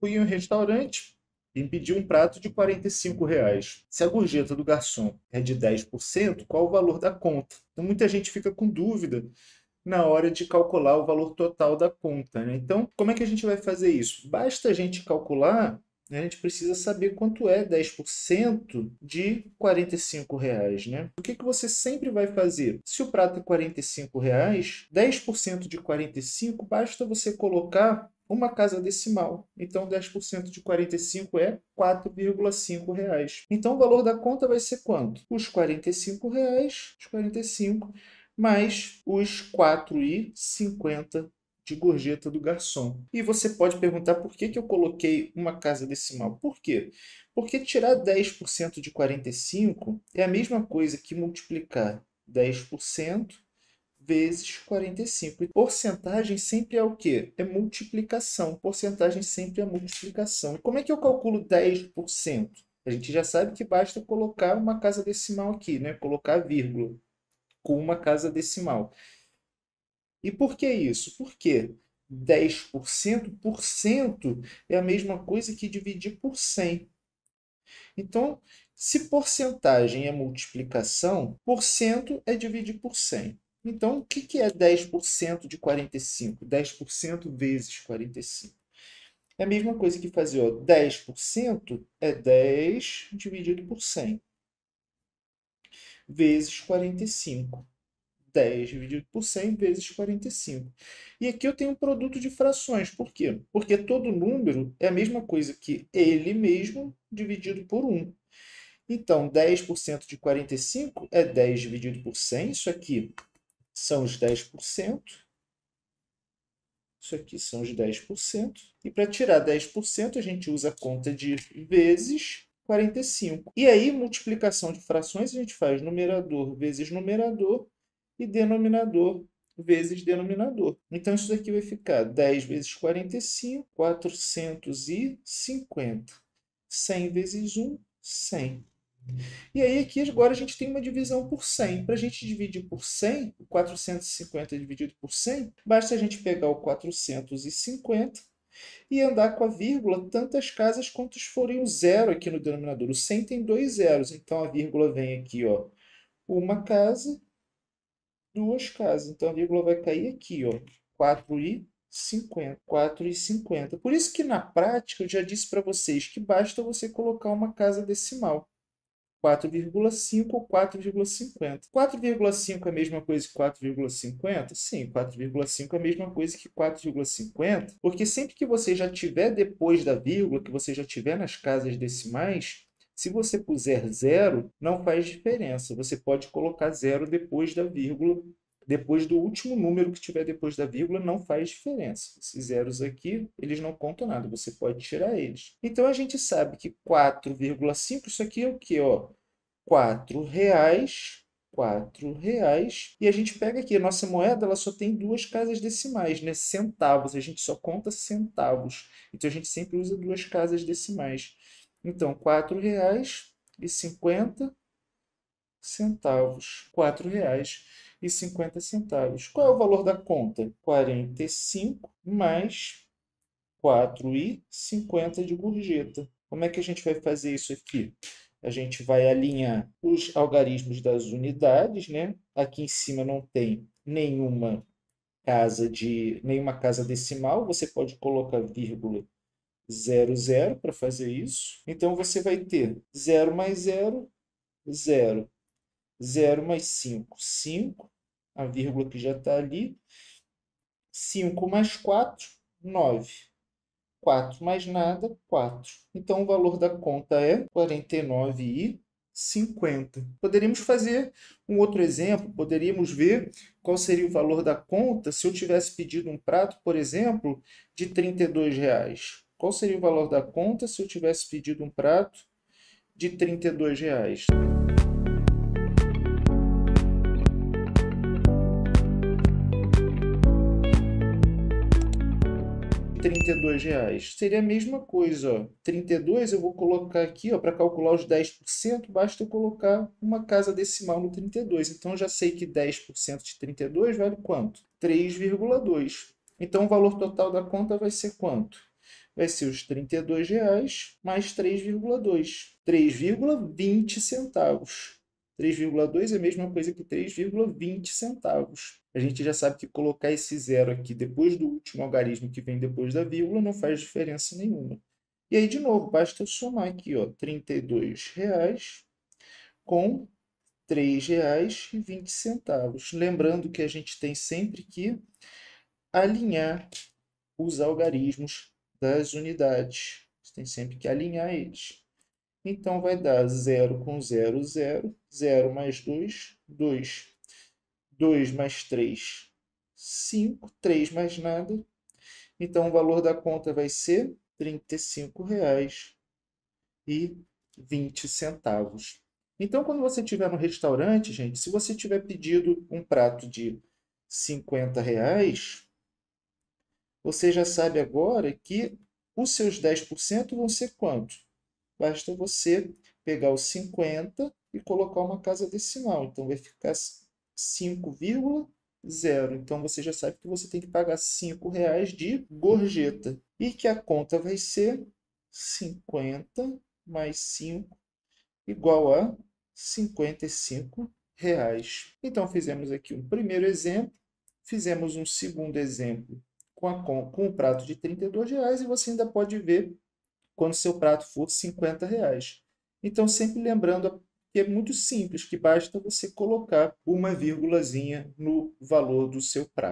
Fui em um restaurante e pedi um prato de R$ 45. Se a gorjeta do garçom é de 10%, qual o valor da conta? Então, muita gente fica com dúvida na hora de calcular o valor total da conta, né? Então, como é que a gente vai fazer isso? Basta a gente calcular, né? A gente precisa saber quanto é 10% de R$ 45, né? O que que você sempre vai fazer? Se o prato é R$ 45, 10% de 45, basta você colocar uma casa decimal. Então, 10% de 45 é R$ 4,5. Então, o valor da conta vai ser quanto? Os R$ 45, os 45 mais os 4,50 de gorjeta do garçom. E você pode perguntar por que que eu coloquei uma casa decimal. Por quê? Porque tirar 10% de 45 é a mesma coisa que multiplicar 10% vezes 45. E porcentagem sempre é o quê? É multiplicação. Porcentagem sempre é multiplicação. E como é que eu calculo 10%? A gente já sabe que basta colocar uma casa decimal aqui, né? Colocar vírgula com uma casa decimal. E por que isso? Porque 10% por cento é a mesma coisa que dividir por 100. Então, se porcentagem é multiplicação, por cento é dividir por 100. Então, o que é 10% de 45? 10% vezes 45. É a mesma coisa que fazer, ó, 10% é 10 dividido por 100, vezes 45. 10 dividido por 100 vezes 45. E aqui eu tenho um produto de frações. Por quê? Porque todo número é a mesma coisa que ele mesmo dividido por 1. Então, 10% de 45 é 10 dividido por 100. Isso aqui são os 10%. Isso aqui são os 10%. E para tirar 10%, a gente usa a conta de vezes 45. E aí, multiplicação de frações, a gente faz numerador vezes numerador e denominador vezes denominador. Então, isso daqui vai ficar 10 vezes 45, 450. 100 vezes 1, 100. E aí, aqui agora a gente tem uma divisão por 100. Para a gente dividir por 100, o 450 dividido por 100, basta a gente pegar o 450 e andar com a vírgula tantas casas quantos forem o zero aqui no denominador. O 100 tem dois zeros, então a vírgula vem aqui, ó, uma casa, duas casas. Então a vírgula vai cair aqui, ó, 4,50. 4,50. Por isso que na prática eu já disse para vocês que basta você colocar uma casa decimal. 4,5 ou 4,50. 4,5 é a mesma coisa que 4,50? Sim, 4,5 é a mesma coisa que 4,50, porque sempre que você já tiver depois da vírgula, que você já tiver nas casas decimais, se você puser zero, não faz diferença. Você pode colocar zero depois da vírgula, depois do último número que tiver depois da vírgula, não faz diferença. Esses zeros aqui, eles não contam nada, você pode tirar eles. Então, a gente sabe que 4,5, isso aqui é o quê? Ó? R$ 4, R$ 4. E a gente pega aqui, a nossa moeda ela só tem duas casas decimais, né? Centavos, a gente só conta centavos. Então, a gente sempre usa duas casas decimais. Então, R$ 4,50. R$ 4,50. Qual é o valor da conta? 45 mais 4,50 de gorjeta. Como é que a gente vai fazer isso aqui? A gente vai alinhar os algarismos das unidades, né? Aqui em cima não tem nenhuma casa decimal, você pode colocar vírgula 00 para fazer isso. Então você vai ter 0 mais 0, 0. 0 mais 5, 5. A vírgula que já está ali. 5 mais 4, 9. 4 mais nada, 4. Então, o valor da conta é R$ 49,50. Poderíamos fazer um outro exemplo, poderíamos ver qual seria o valor da conta se eu tivesse pedido um prato, por exemplo, de R$ 32. Qual seria o valor da conta se eu tivesse pedido um prato de R$ 32? R$ 32. Seria a mesma coisa, ó. 32 eu vou colocar aqui, ó, para calcular os 10%, basta eu colocar uma casa decimal no 32. Então, eu já sei que 10% de 32 vale quanto? 3,2. Então, o valor total da conta vai ser quanto? vai ser os R$ 32 mais 3,2. 3,20 centavos. 3,2 é a mesma coisa que 3,20 centavos. A gente já sabe que colocar esse zero aqui depois do último algarismo que vem depois da vírgula não faz diferença nenhuma. E aí, de novo, basta somar aqui, ó, R$ 32 com R$ 3,20. Lembrando que a gente tem sempre que alinhar os algarismos das unidades. Você tem sempre que alinhar eles. Então, vai dar 0 com 0, 0. 0 mais 2, 2. 2 mais 3, 5. 3 mais nada. Então, o valor da conta vai ser R$ 35,20. Então, quando você estiver no restaurante, gente, se você tiver pedido um prato de R$ 50, você já sabe agora que os seus 10% vão ser quanto? Basta você pegar os 50 e colocar uma casa decimal. Então, vai ficar 5,0. Então, você já sabe que você tem que pagar R$ 5 de gorjeta. E que a conta vai ser 50 mais 5 igual a R$ 55. Então, fizemos aqui um primeiro exemplo. Fizemos um segundo exemplo com o prato de R$ 32 e você ainda pode ver quando seu prato for R$ 50. Então, sempre lembrando que é muito simples, que basta você colocar uma vírgulazinha no valor do seu prato.